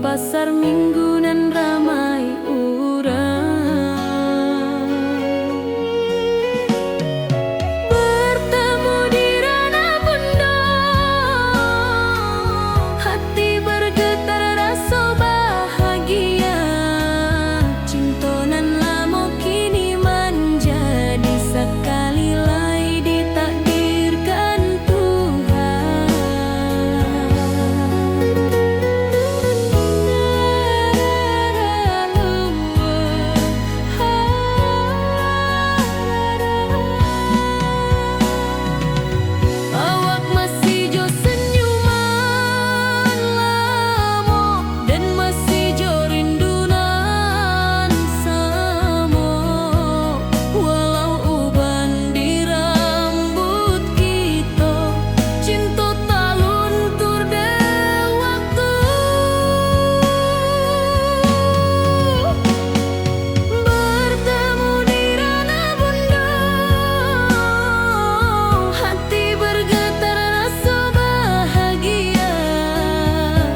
pasar minggu nan ramai urang. Bertemu di ranah bunda, hati bergetar rasa bahagia. Cinta nan lama kini menjadi sekali lai ditakdirkan Tuhan. Awak masih jo senyuman lamo dan masih jo rindunan samo. Walau uban di rambut kita, cinta tak luntur de waktu. Bertemu di ranah bunda, hati bergetar rasa bahagia.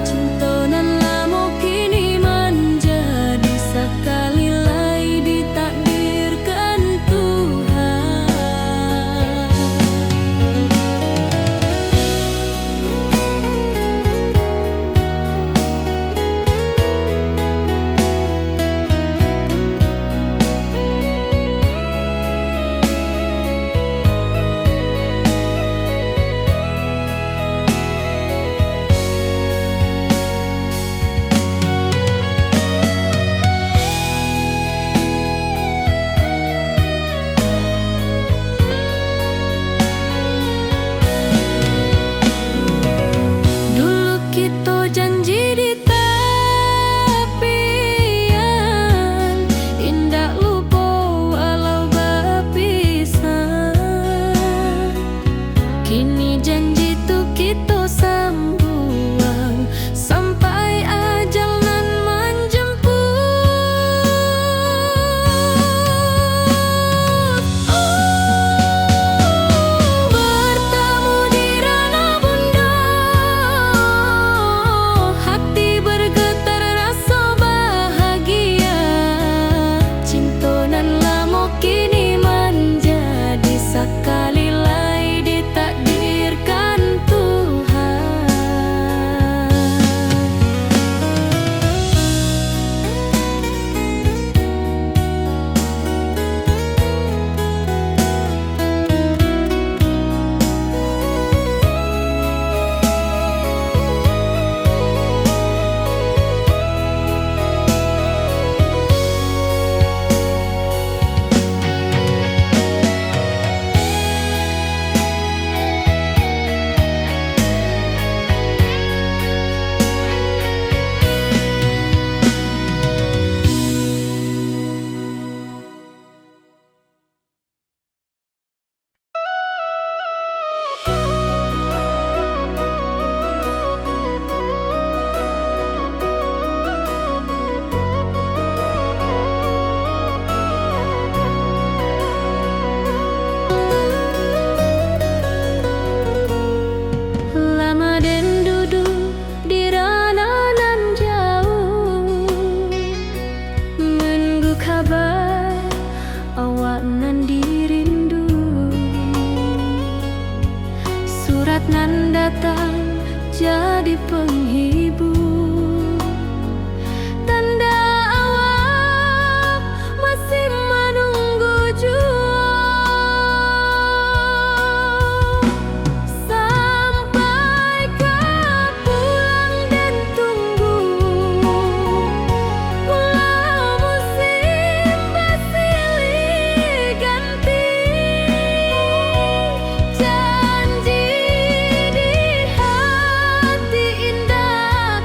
Cinta nan lama kini menjadi sekali lai ditakdirkan Tuhan. Dulu kita janji di tepian, indah lupa walau berpisah. Kini janji tu kita sambung sampai ajal nan menjemput. Bertemu di ranah bunda, hati bergetar rasa bahagia. Cinta nan lama kini menjadi sekali lai ditakdirkan Tuhan. Lama den duduk di ranah nan jauh, menunggu kabar awak nan dirindu. Surat nan datang jadi penghibur, tanda awak masih menunggu jua. Sampai kau pulang dan tunggu, walau musim bersilih ganti. Janji di hati indah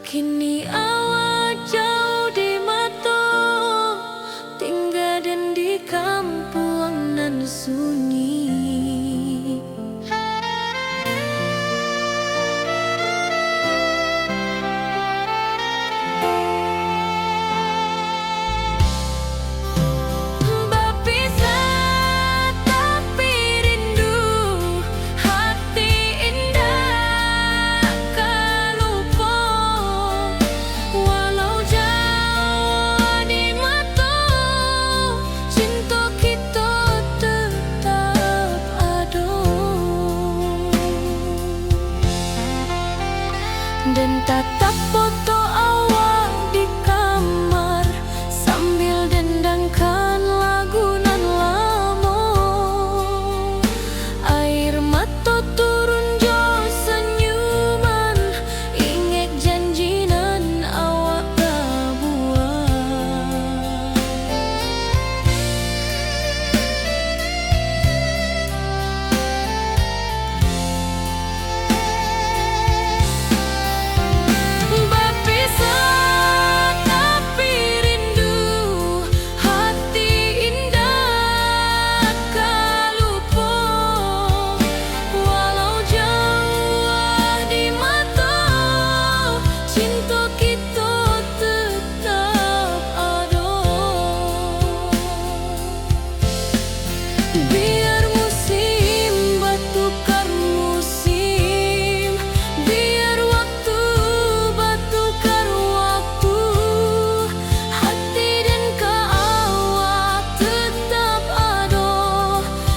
Kini awak jauh di mata, tinggal dan di kampung nan sunyi. Dan tatap foto awak di kamar sambil dendangkan lagu nan lama. Air mata turun jo senyuman, inget janji nan awak tak buat. Biar musim bertukar musim, biar waktu bertukar waktu, hati dan awak tetap ada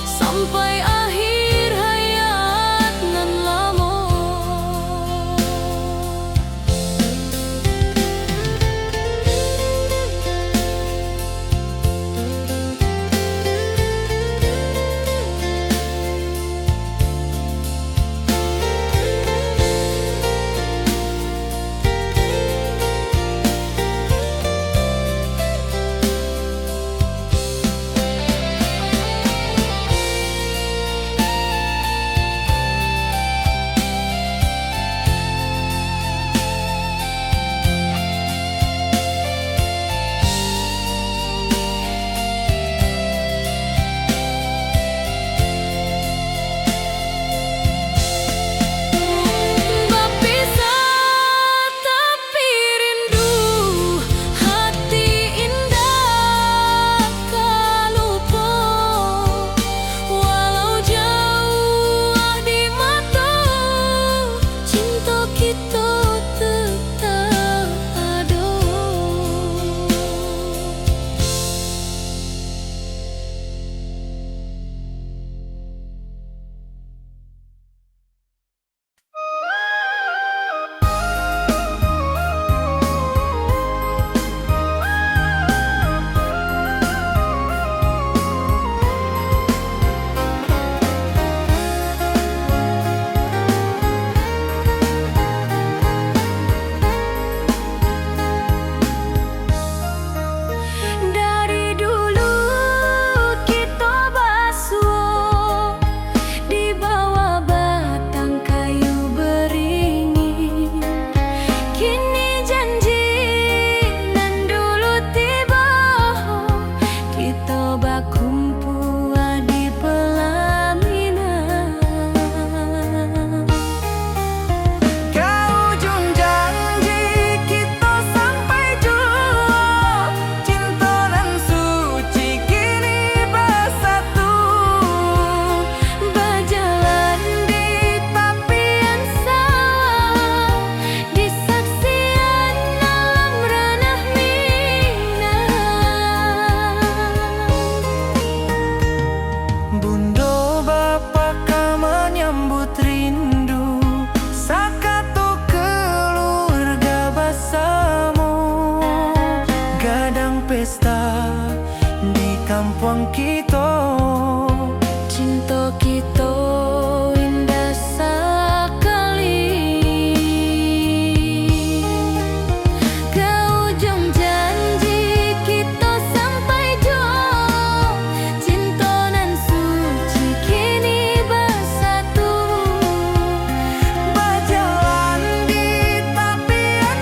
sampai akhir hayat nan lama. pesta di kampung kita. Cinta kita indah sekali. Ke ujung janji kita sampai jauh. Cinta nan suci kini bersatu. Berjalan di tepian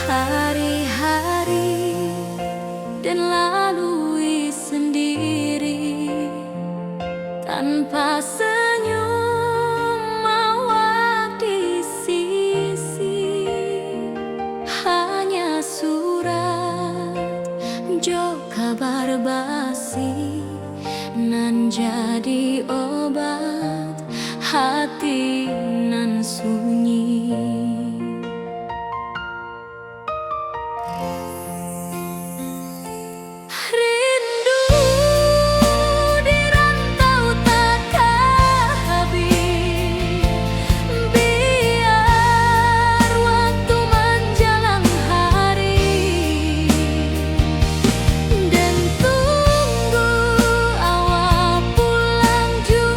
hari-hari dan lalui sendiri tanpa senyum mawar di sisi, hanya surat jo kabar basi nan jadi obat hati nan sunyi. Rindu di rantau takkan habis, biar waktu menjelang hari, dan tunggu awal pulang juga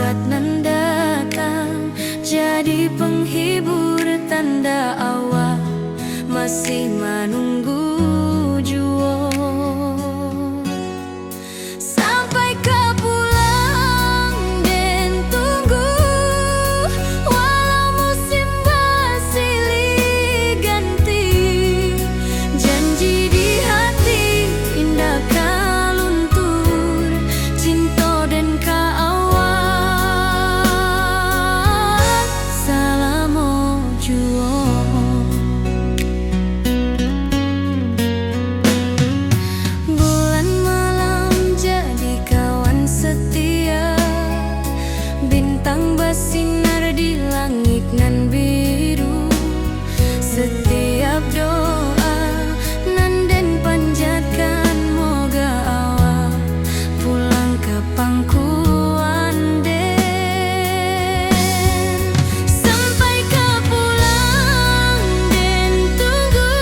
saat nan datang, jadi penghibur tanda awal masih menunggu jua. Sampai ke pulang dan tunggu, walau musim bersilih ganti, janji di hati indah kaluntur, cinta dan kaawat salamo jua. Bulan malam jadi kawan setia, bintang bersinar di langit nan biru. Setiap doa nan den panjatkan, moga awak pulang ke pangkuan den. Sampai ke pulang dan tunggu,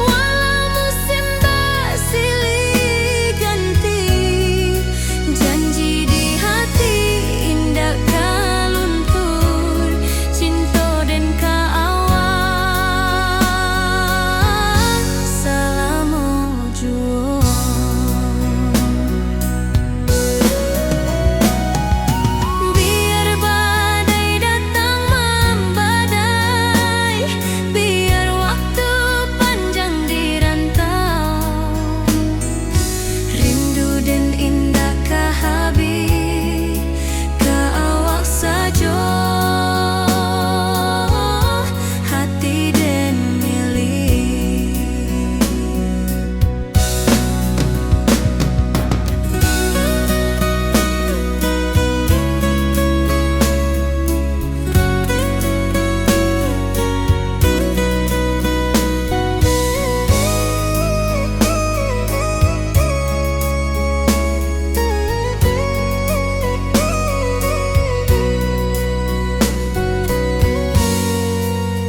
walau musim bersilih ganti, janji di hati indah kaluntur, cinta dan kaawat salamo jua. Biar badai datang membadai, biar waktu panjang dirantau, rindu dan indah kahabis ke awak saja, hati dan milik.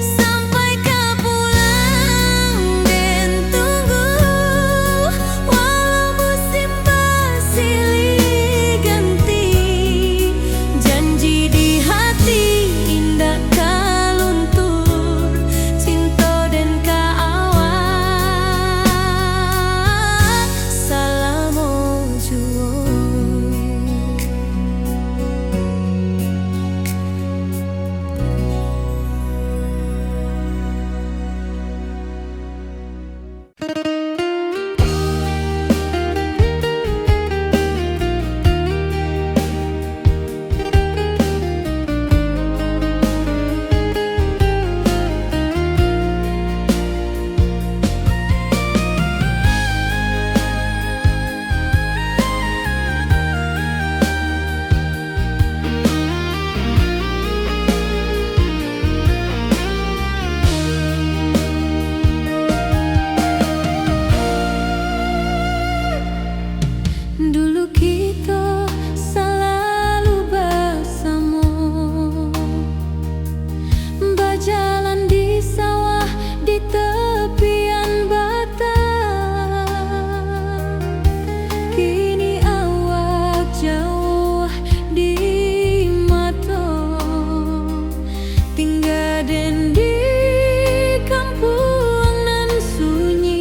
Sampai ke pulang dan tunggu, walau musim bersilih ganti, janji di hati indah kaluntur, cinta dan kaawat salamo jua. Dulu kita selalu bersama, berjalan di sawah di tepian batang. Kini awak jauh di mata, tinggal dan di kampung nan sunyi.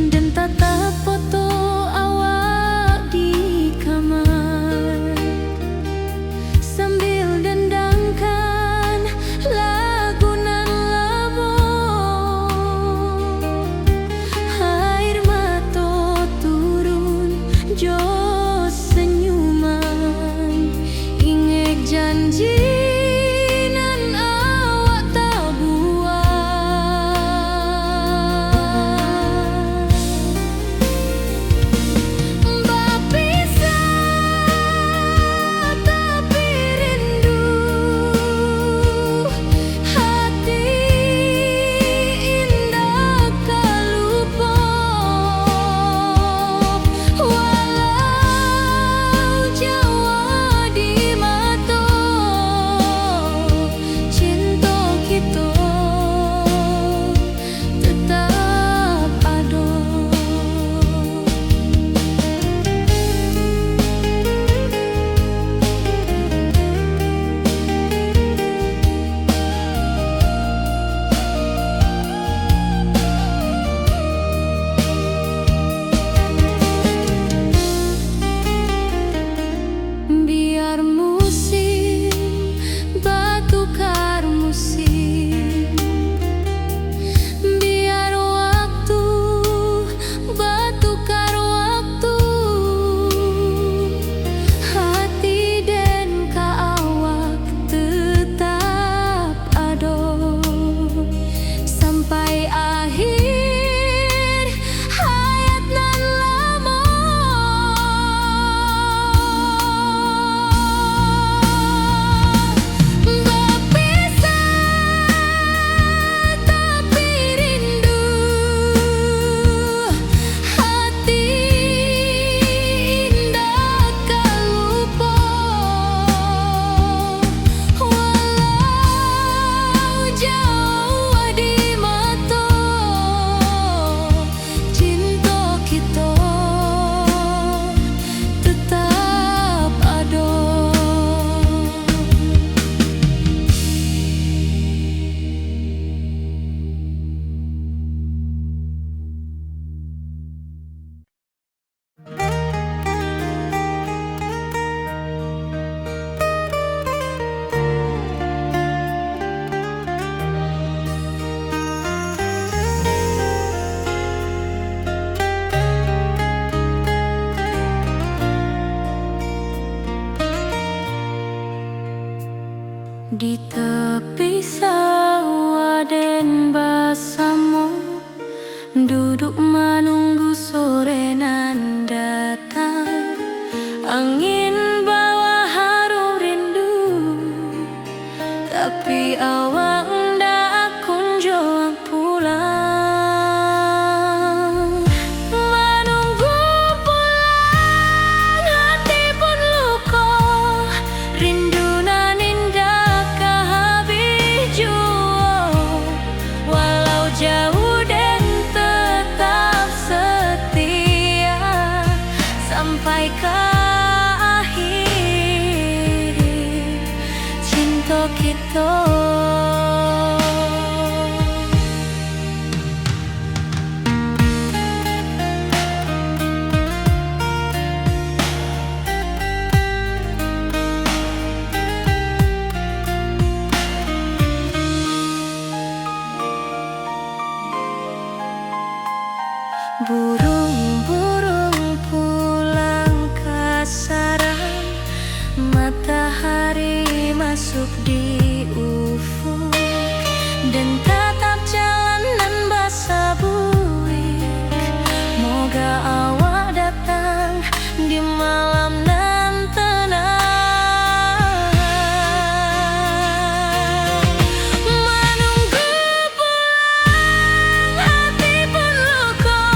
Dan tatap foto awak di kamar, sambil dendangkan lagu nan lama. Air mata turun jo senyuman, ingat janji nan awak tak buat. duduk menunggu sore nan datang. Angin bawa harum rindu, tapi awak ndak kunjung pulang. Menunggu pulang, hati pun luka, rindu nan indah habis jua. Walau jauh dan tetap setia sampai ke akhir cinta kita. Burung-burung pulang ke sarang, matahari masuk di ufuk, dan tatap jalanan basah buik. Moga awak datang di malam nan tenang. Menunggu pulang, hati pun luka,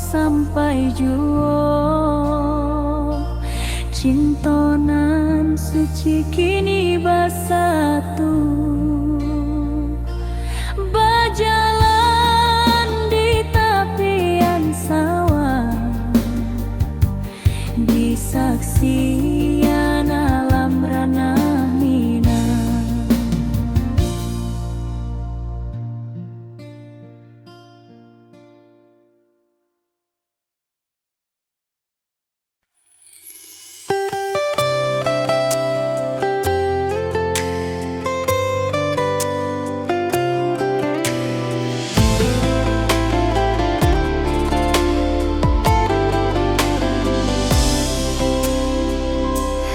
sampai juo. Cintonan suci kini bersatu, berjalan di tepian sawah, di saksian alam ranah Minang.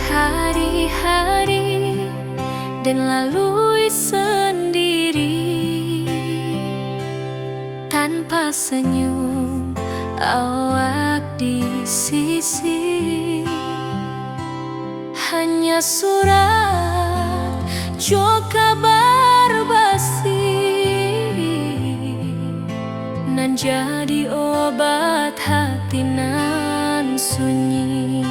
Hari-hari dan lalui sendiri, tanpa senyum awak di sisi. Hanya surat jo kabar basi, nan jadi obat hati nan sunyi.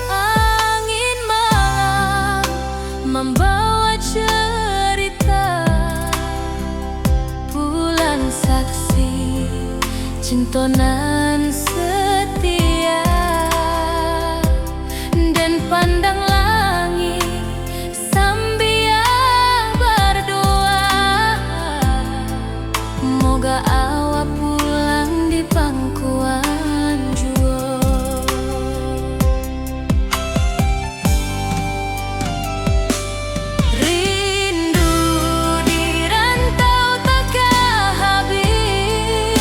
Angin malam membawa cerita, bulan saksi cintonan setia, dan pandang langit sambil berdoa, moga awak pulang di pangkuan juo. Rindu di rantau takkan habis,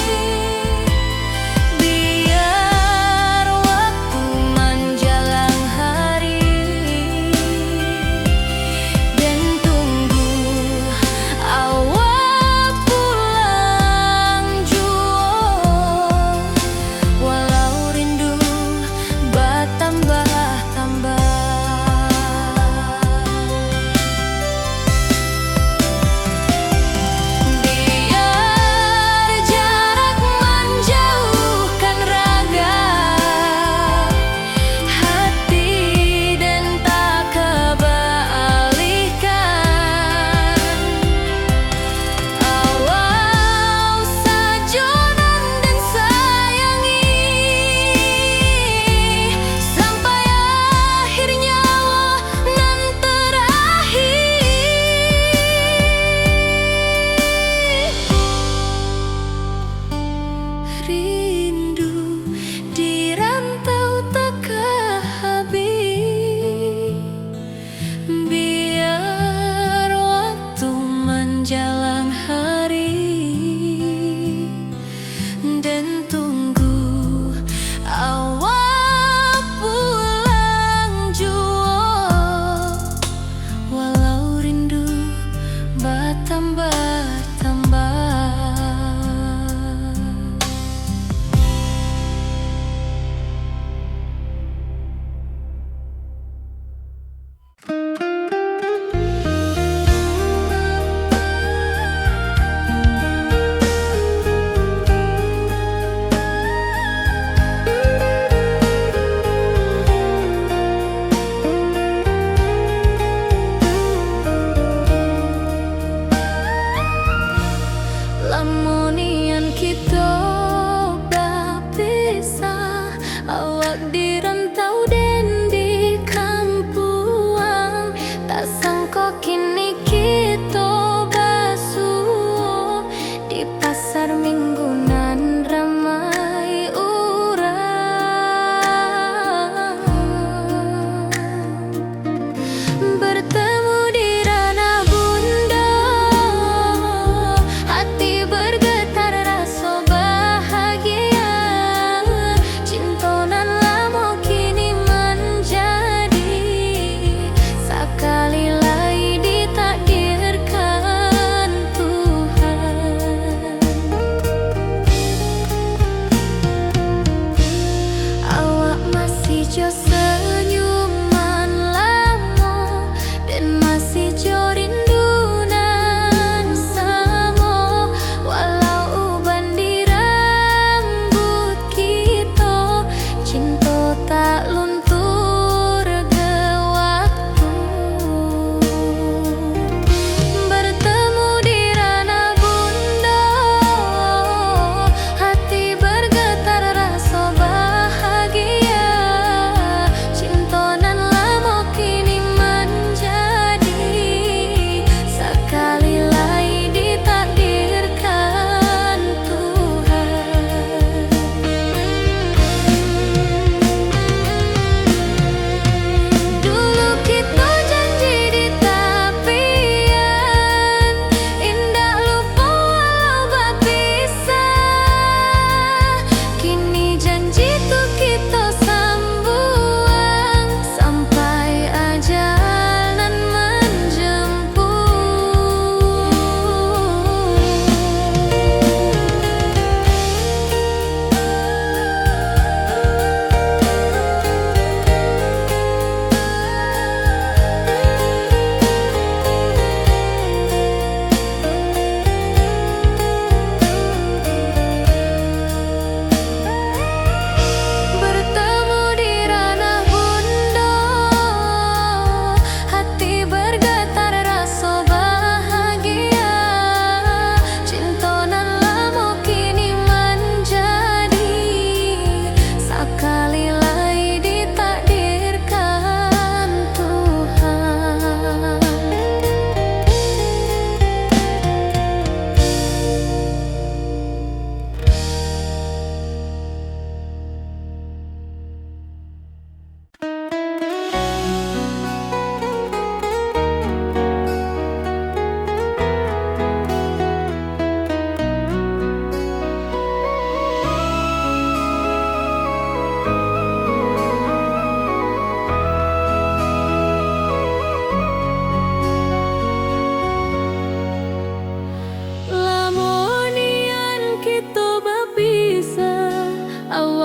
biar waktu menjelang hari, dan tunggu awak pulang juo. Walau rindu bertambah-tambah, biar jarak menjauhkan raga hati dan tak kebalihkan. Awal sajonan dan sayangi, sampai akhir nyawa nan terakhir. Rindu di rantau takkan habis, biar waktu menjelang hari, dan tunggu awak pulang juo. Walau rindu bertambah-tambah.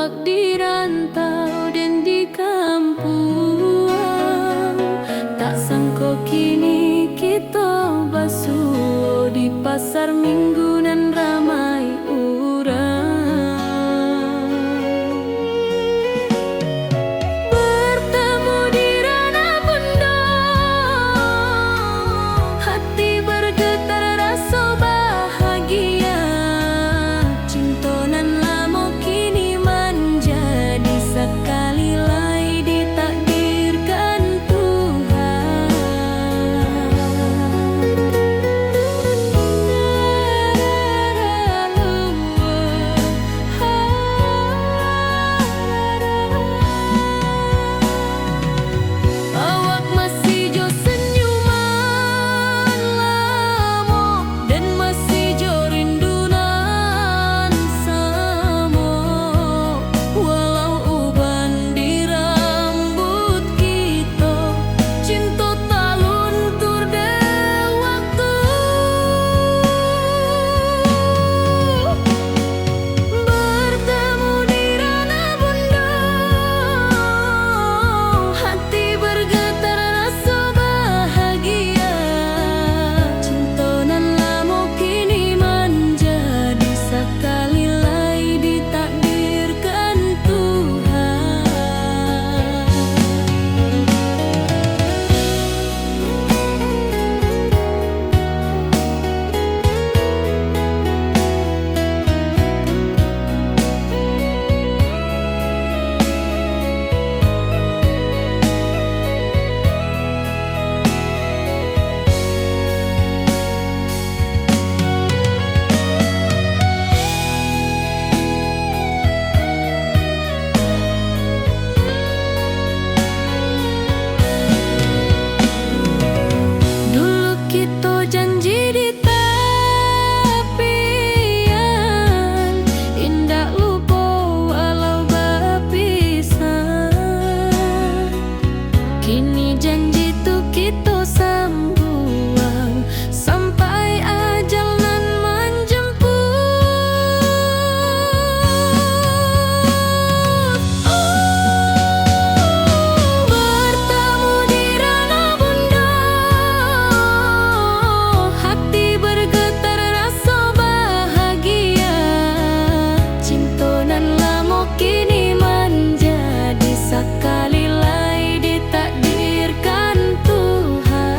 awak di rantau dan di kampung, tak sangko kini kita basuh di pasar minggu nan ramai urang. Bertemu di ranah bunda, hati bergetar rasa bahagia. Cinta nan lama kini menjadi sekali lai ditakdirkan Tuhan. Awak masih jo senyuman lama dan masih jo rindunan samo. Walau uban di rambut kita, cinta tak luntur de waktu. Bertemu di ranah bunda, hati bergetar rasa bahagia. Cinta nan lama kini menjadi sekali lai ditakdirkan Tuhan. Dulu kita janji di tepian, indah lupa walau berpisah. Kini janji tu kita sambung sampai ajal nan menjemput. Bertemu di ranah bunda, hati bergetar rasa bahagia. Cinta nan lama kini menjadi sekali lai ditakdirkan Tuhan.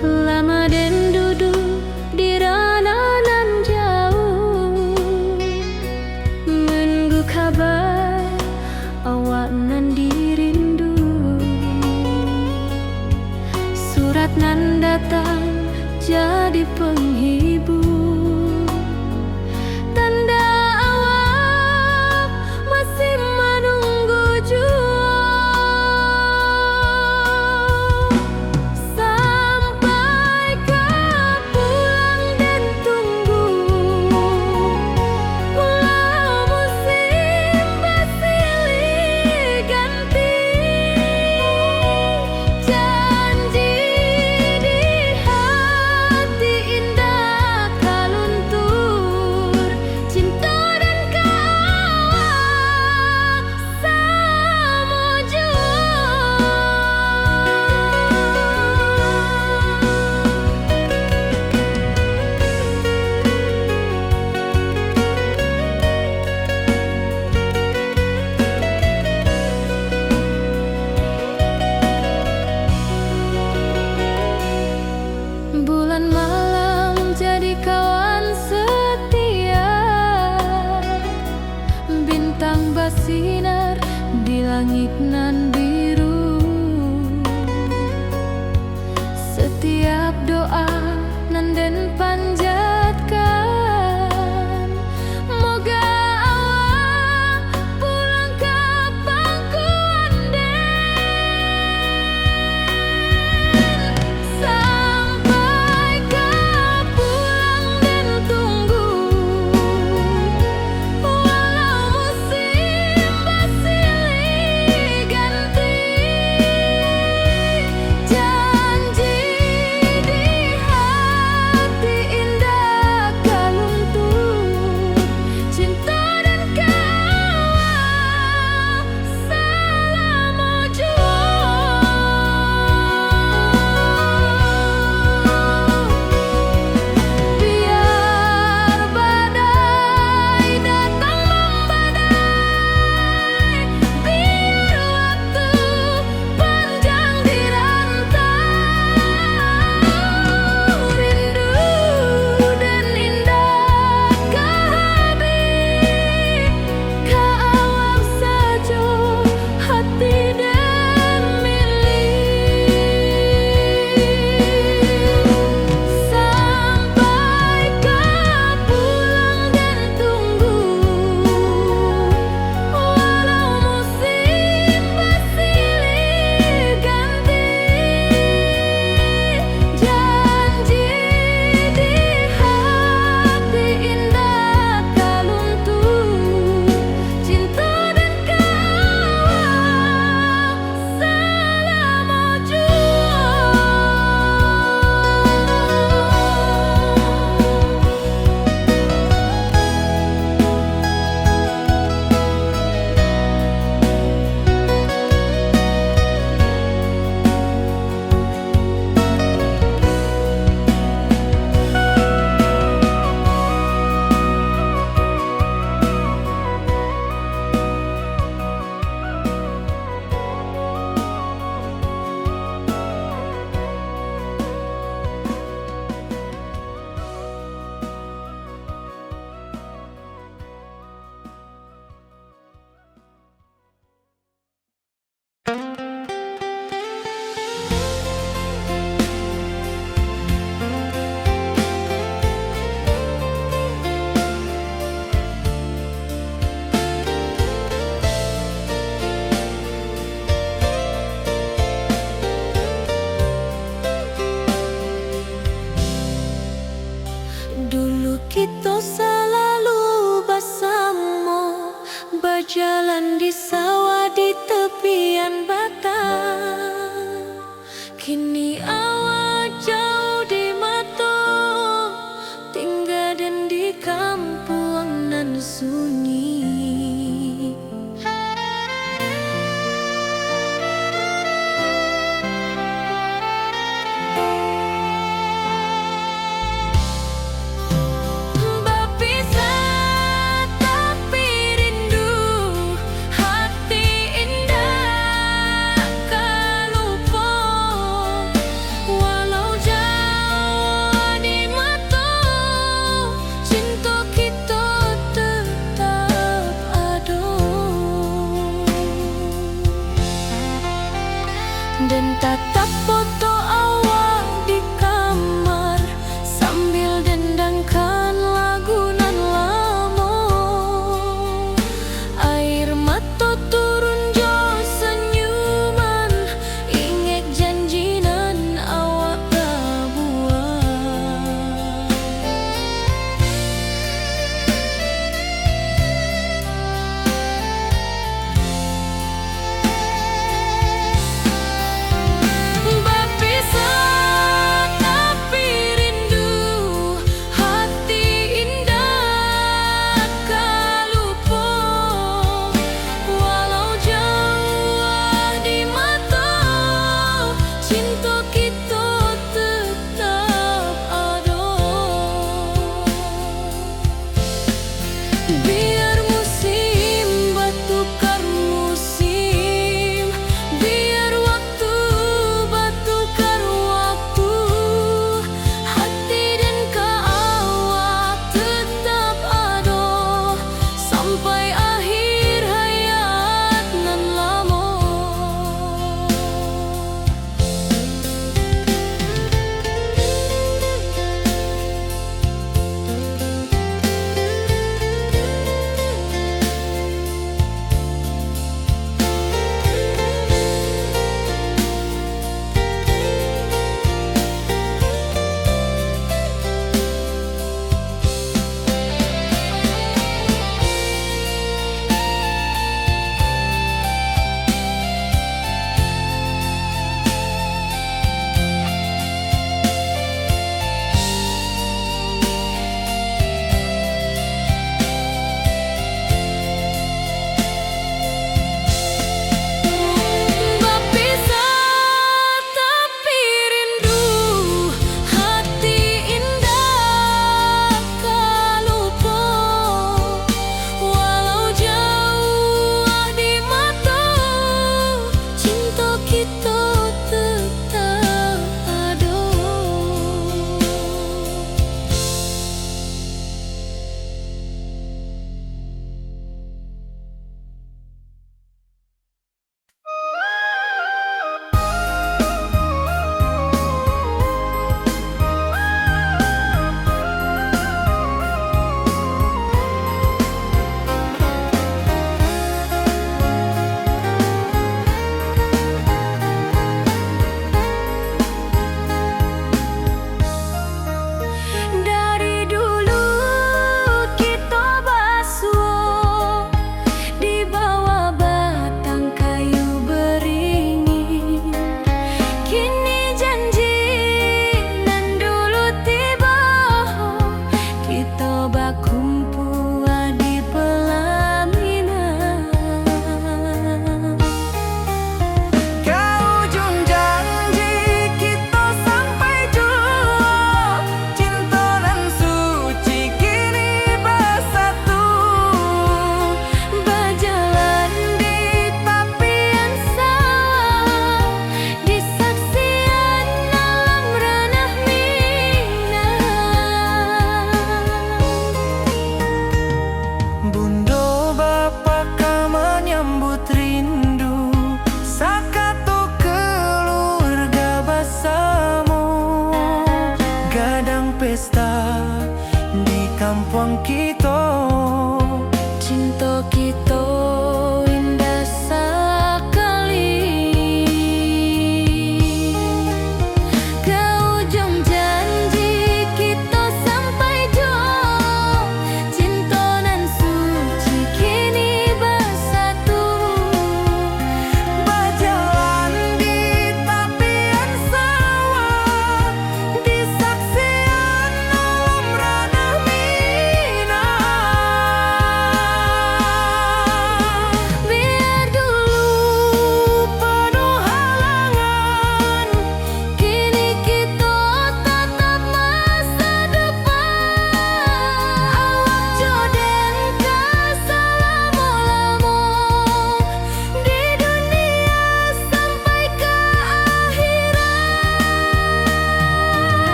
Lama dan duduk di ranah nan jauh, menunggu kabar awak nan dirindu. Surat nan datang jadi penghibur, tanda awak masih menunggu jua. Sampai kau pulang dan tunggu, walau musim bersilih ganti. Janji di hati indah basinar di langit nan biru. Setiap doa nan den panjatkan, moga awak pulang ke pangkuan den. Sampai ke pulang den tunggu, walau musim bersilih ganti. Janji di hati indah kaluntur, cinta dan kawal selama jua. Biar badai datang membadai, biar waktu panjang dirantau, rindu dan indah kehabis, kawal saja hati dan milik. Sampai ke pulang dan tunggu, walau musim bersilih ganti. Janji di hati indah kaluntur, cinta dan kawal selama jua. Dulu kita selalu bersama, berjalan di sawah di tepian batang. Kini awak jauh di mata, tinggal dan di kampung nan sunyi. Berpisah tapi rindu, hati indah kelupa, walau jauh di mata, cinta kita tetap ada. Dan tatap foto awak di kamar, sambil dendangkan lagu nan lama. Air mata turun jo senyuman, ingat janji nan awak buat. Berpisah tapi rindu, hati indah kelupa, walau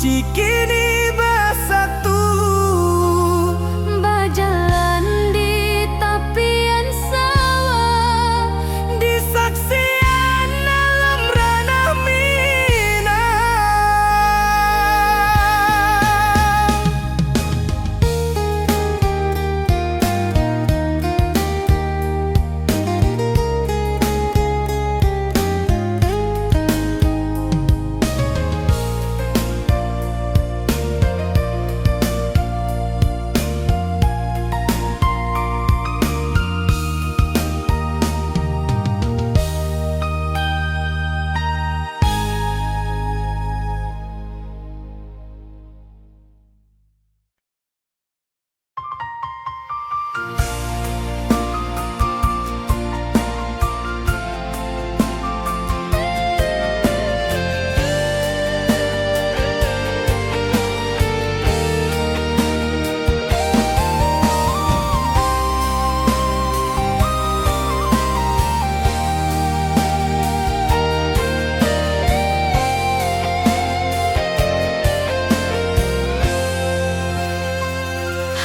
suci kini bersatu. Berjalan di tepian sawah, Di saksian alam ranah Minang.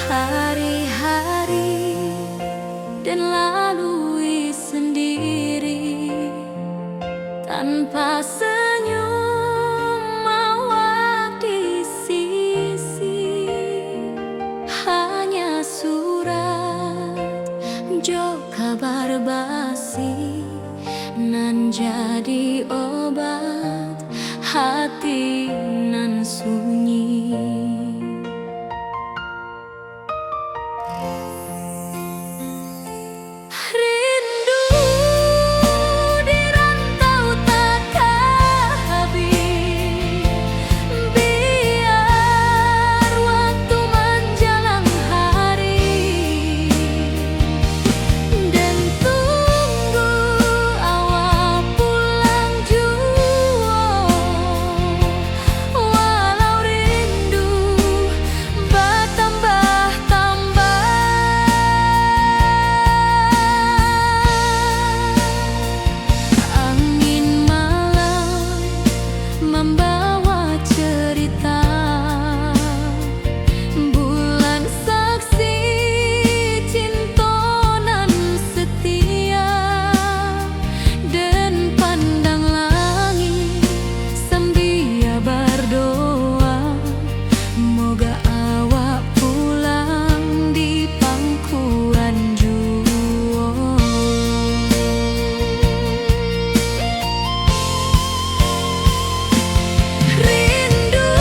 hari-hari dan lalui sendiri tanpa senyum mawar di sisi. Hanya surat jo kabar basi nan jadi obat hati nan sunyi. Rindu di rantau takkan habis, biar waktu menjelang hari, dan tunggu awal pulang jua. Walau rindu bertambah-tambah, angin malam membawa cerita, bulan saksi cintonan setia, dan pandang langit sambil berdoa, moga awak pulang di pangkuan jua. Rindu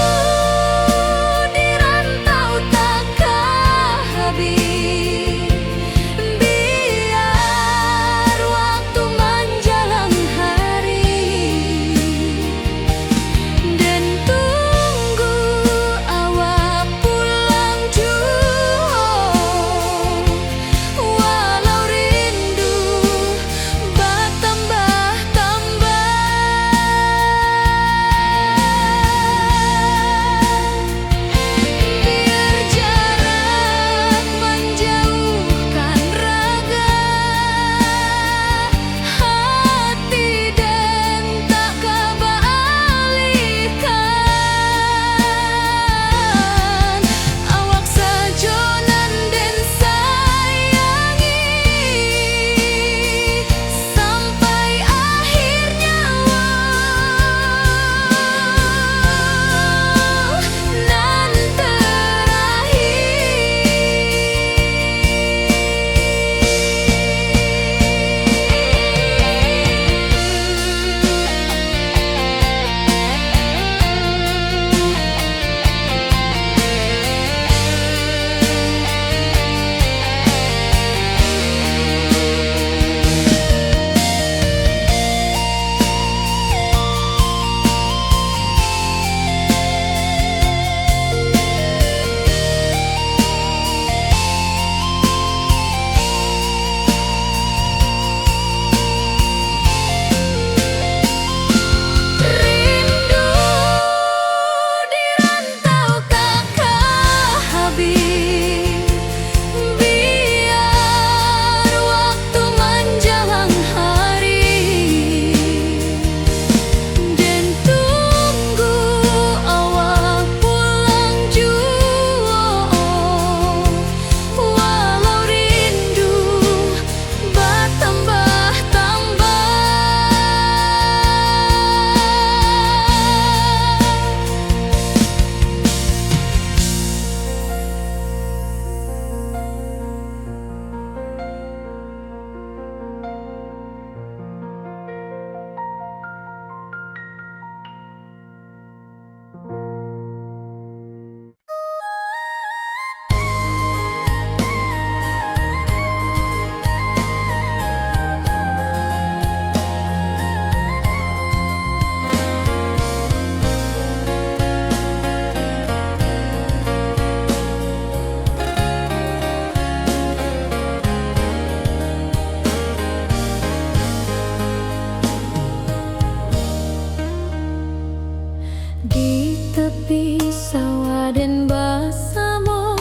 Di tepi sawah dan bersama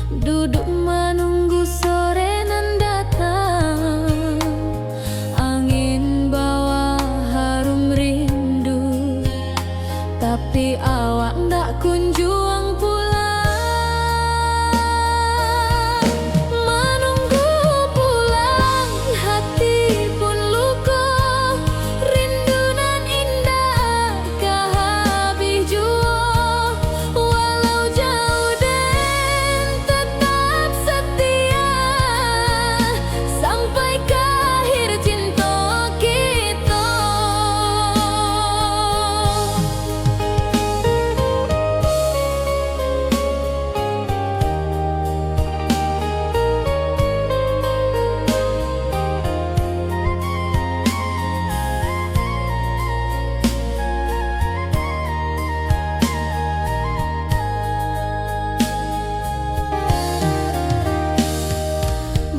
duduk menunggu sore nan datang. Angin bawa harum rindu, tapi awak ndak kunjung pulang. Menunggu pulang hati pun luka, rindu nan indah kah habis jua. Walau jauh dan tetap setia, sampai ke akhir cinta kita.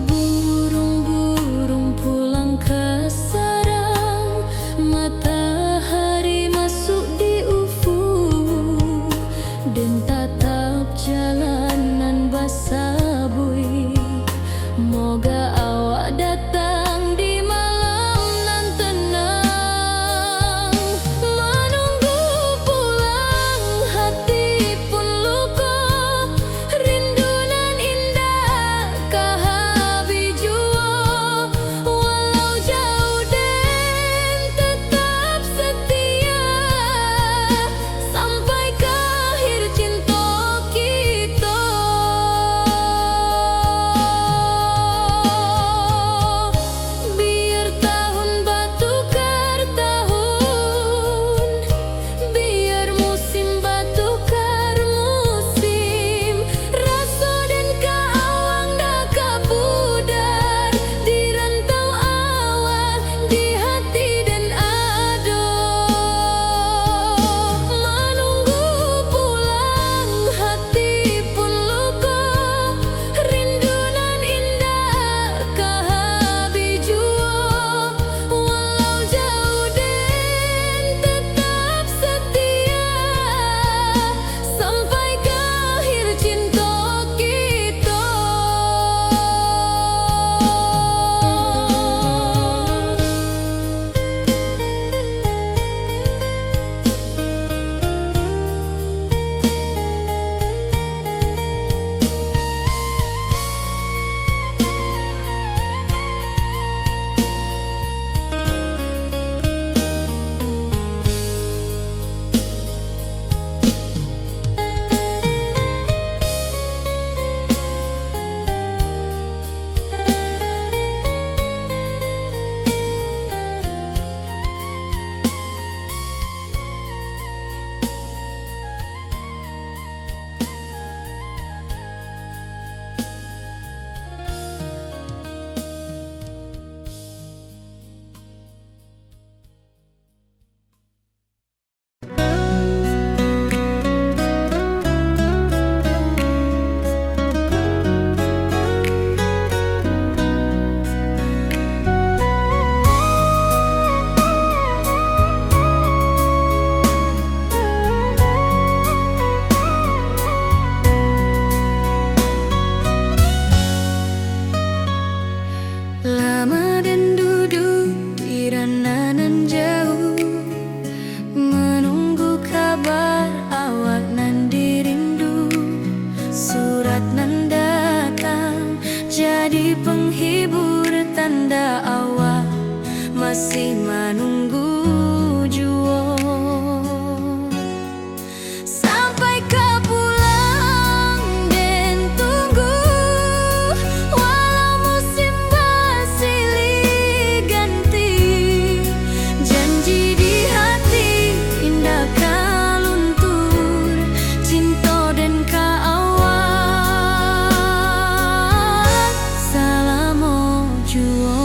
Burung-burung pulang ke sarang, matahari masuk di ufuk, dan tatap jalanan basah bui. Moga awak datang di malam nan tenang. Menunggu pulang hati pun luka, rindu nan indah kah habis jua. Walau jauh dan tetap setia, sampai ke akhir cinta kita. Biar tahun bertukar tahun, biar musim bertukar musim, rasa dan keawang dah kapudar di rantau awal, di hati dan ado. Menunggu pulang hati pun luka, rindu nan indah kah habis jua. Walau jauh dan tetap setia, sampai ke akhir cinta kita. Lama dan duduk di ranah nan jauh, menunggu kabar awak nan dirindu. Surat nan datang jadi penghibur, tanda awak masih menunggu jua. Sampai ke pulang dan tunggu, walau musim bersilih ganti. Janji di hati indah kah luntur, cinta dan keawang selama jua.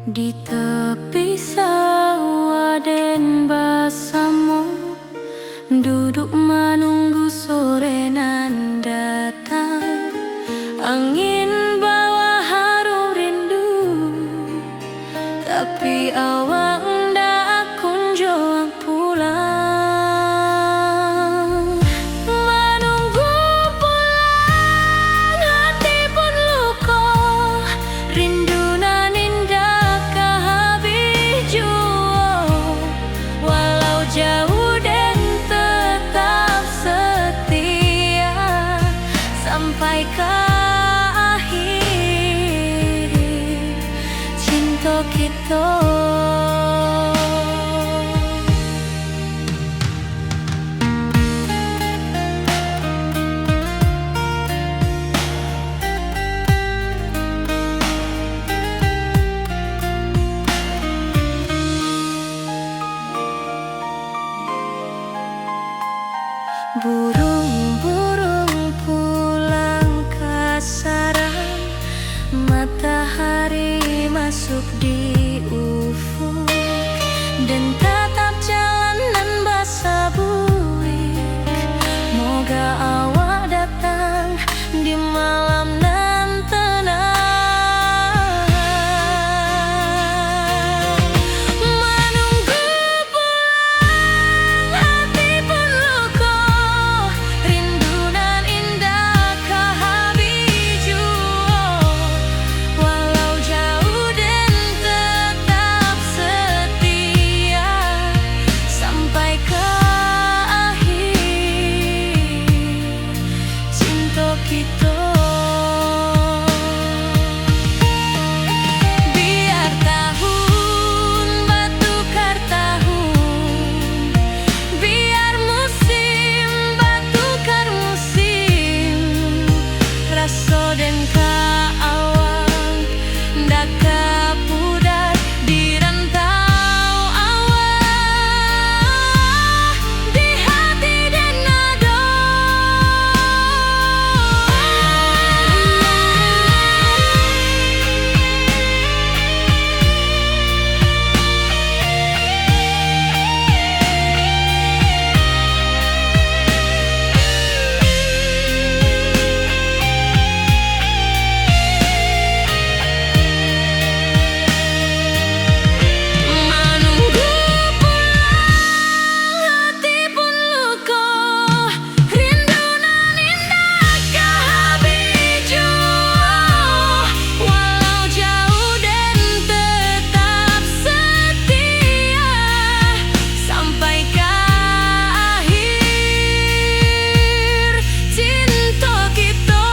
Di tepi sawah den basamu, duduk menunggu sore nan datang. Angin bawa harum rindu, tapi awak ndak kunjung pulang. Menunggu pulang, hati pun luka, rindu nan indah kehabis jua. Walau jauh dan tetap setia sampai ke akhir cinta kita. Burung-burung pulang ke sarang, matahari masuk di ufuk, dan tatap jalanan basah buik. Moga awak datang di malam nan tenang. Menunggu pulang, hati pun luka, rindu nan indah kehabis jua. Walau jauh dan tetap setia sampai ke akhir cinta kita. Biar tahun bertukar tahun, biar musim bertukar musim, rasa dan keawang ndak kepudar di rantau awak, di hati dan nada. Menunggu pulang, hati pun luka, rindu nan indah kehabis jua. Walau jauh dan tetap setia sampai ke akhir cinta kita.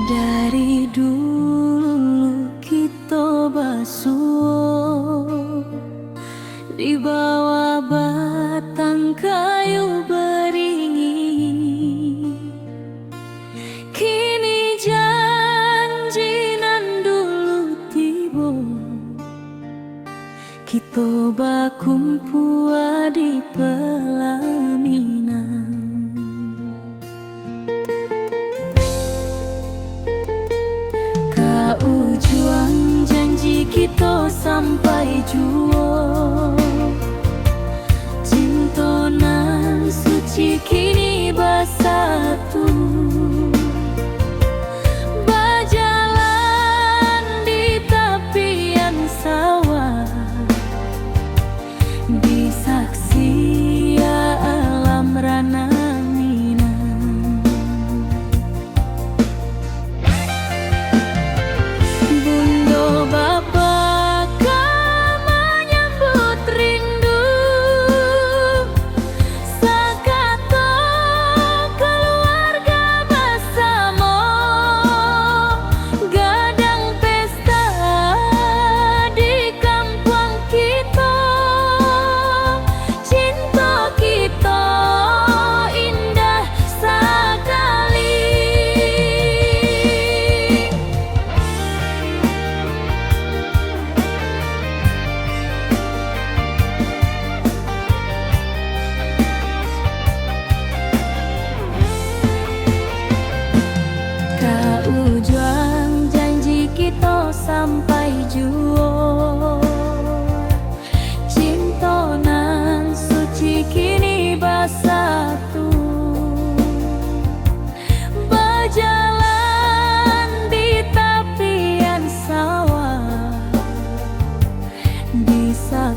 Dari dulu kita basuh di bawah batang kayu beringin. Kini janji nan dulu tiba, kita bakumpul di pelaminan. Ujung janji kita sampai jua, cinta nan suci kini bersatu, berjalan di tepian sawah, disaksi alam rana Minang. Bunda bapa kau menyambut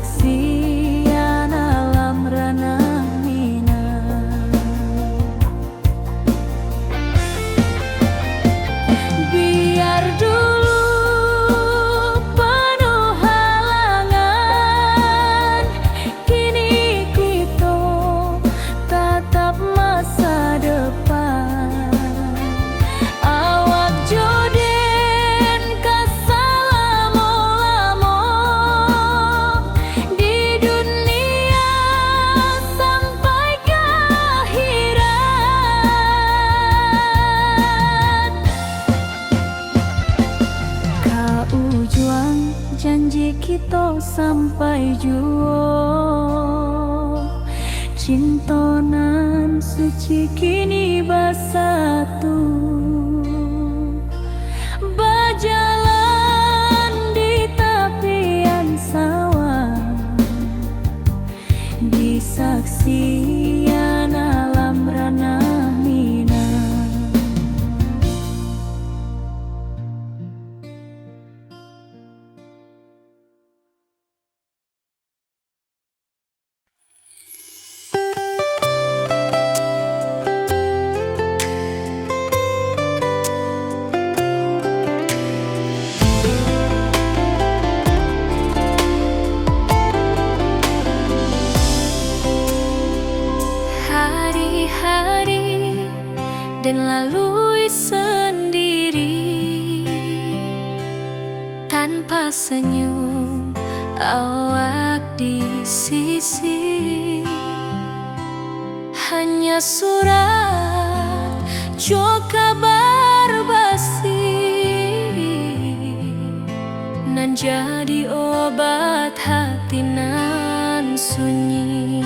saksian alam ranah minang. Biar dulu penuh halangan, kini kita tatap masa depan. Awak joden kasalamu-lamu di dunia sampai ke akhirat. Kau juang janji kita sampai juo, cintonan suci kini bersatu. Berjalan di tepian sawah, di saksian alam ranah minang. Hari-hari dan lalui sendiri, tanpa senyum awak di sisi. Hanya surat jo kabar basi, nan jadi obat hati nan sunyi.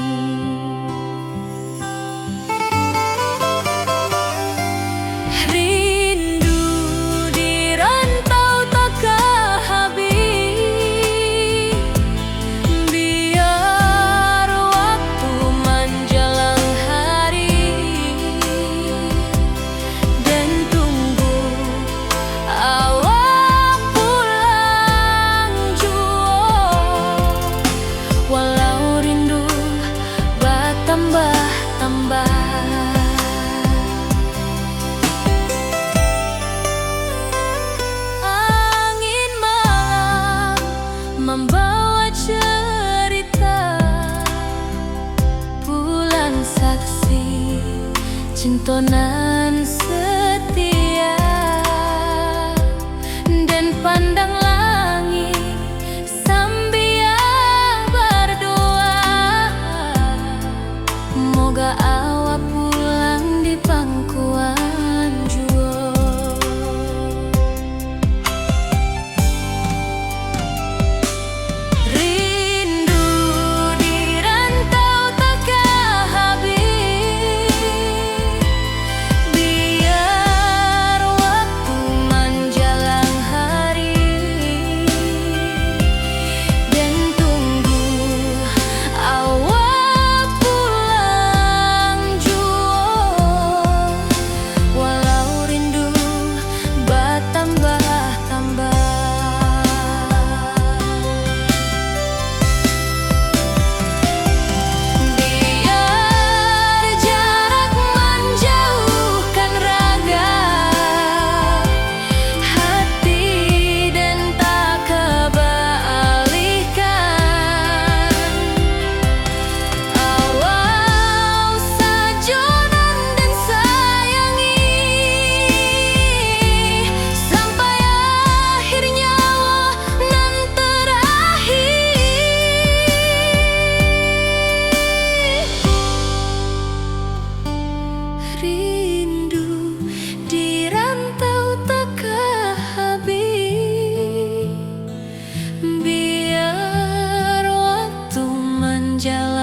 Rindu di rantau tak kehabis, biar waktu menjelang hari, dan tunggu awak pulang jua. Walau rindu bertambah-tambah, angin malam membawa cerita, bulan saksi cintonan setia, dan pandang langit sambil berdoa, moga awak pulang di pangkuan jua. Rindu di rantau tak kehabis, biar waktu menjelang hari, dan tunggu awak pulang jua. Walau rindu bertambah-tambah, biar jarak menjauhkan raga hati, dan tak keberalihkan. Awal sajonan dan sayangi, sampai akhir nyawa nan terakhir. Rindu di rantau tak kehabis, biar waktu menjalan